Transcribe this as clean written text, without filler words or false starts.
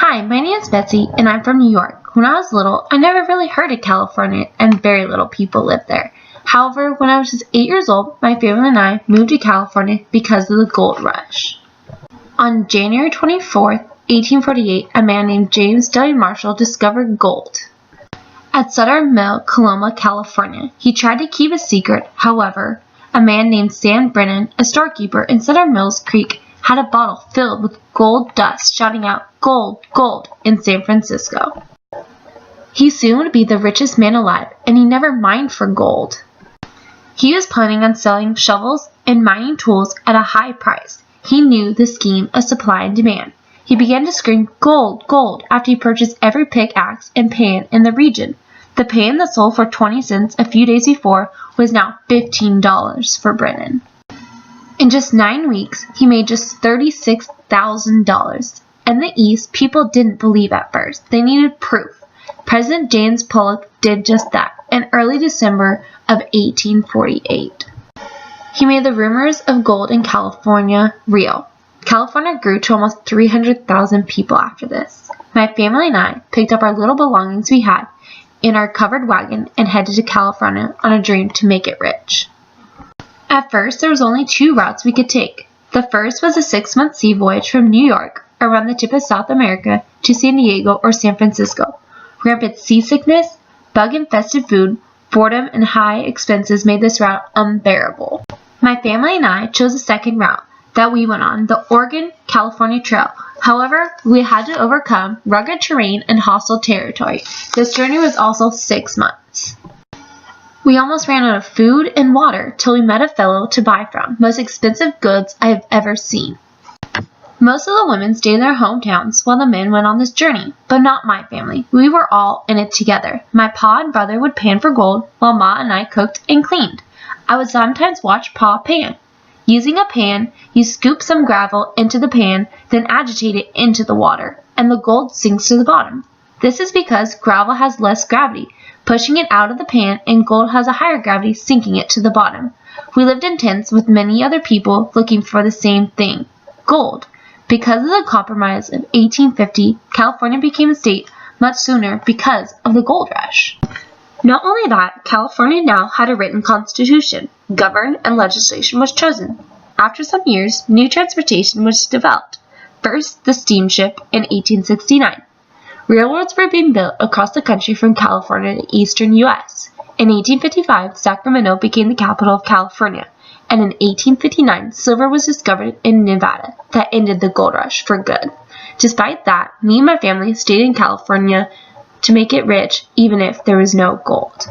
Hi, my name is Betsy, and I'm from New York. When I was little, I never really heard of California, and very little people lived there. However, when I was just 8 years old, my family and I moved to California because of the gold rush. On January 24th, 1848, a man named James W. Marshall discovered gold at Sutter Mill, Coloma, California. He tried to keep a secret. However, a man named Sam Brennan, a storekeeper in Sutter Mills Creek, had a bottle filled with gold dust, shouting out, "Gold, gold," in San Francisco. He soon would be the richest man alive, and he never mined for gold. He was planning on selling shovels and mining tools at a high price. He knew the scheme of supply and demand. He began to scream, "Gold, gold," after he purchased every pickaxe and pan in the region. The pan that sold for 20 cents a few days before was now $15 for Brennan. In just 9 weeks, he made just $36,000. In the East, people didn't believe at first. They needed proof. President James Pollock did just that in early December of 1848. He made the rumors of gold in California real. California grew to almost 300,000 people after this. My family and I picked up our little belongings we had in our covered wagon and headed to California on a dream to make it rich. At first, there was only 2 routes we could take. The first was a 6-month sea voyage from New York around the tip of South America to San Diego or San Francisco. Rampant seasickness, bug-infested food, boredom, and high expenses made this route unbearable. My family and I chose the second route that we went on, the Oregon-California Trail. However, we had to overcome rugged terrain and hostile territory. This journey was also 6 months. We almost ran out of food and water till we met a fellow to buy from. Most expensive goods I have ever seen. Most of the women stayed in their hometowns while the men went on this journey, but not my family. We were all in it together. My pa and brother would pan for gold, while ma and I cooked and cleaned. I would sometimes watch pa pan. Using a pan, you scoop some gravel into the pan, then agitate it into the water, and the gold sinks to the bottom. This is because gravel has less gravity, pushing it out of the pan, and gold has a higher gravity, sinking it to the bottom. We lived in tents with many other people looking for the same thing, gold. Because of the Compromise of 1850, California became a state much sooner because of the gold rush. Not only that, California now had a written constitution, governed, and legislation was chosen. After some years, new transportation was developed. First, the steamship in 1869. Railroads were being built across the country from California to eastern U.S. In 1855, Sacramento became the capital of California, and in 1859, silver was discovered in Nevada. That ended the gold rush for good. Despite that, me and my family stayed in California to make it rich, even if there was no gold.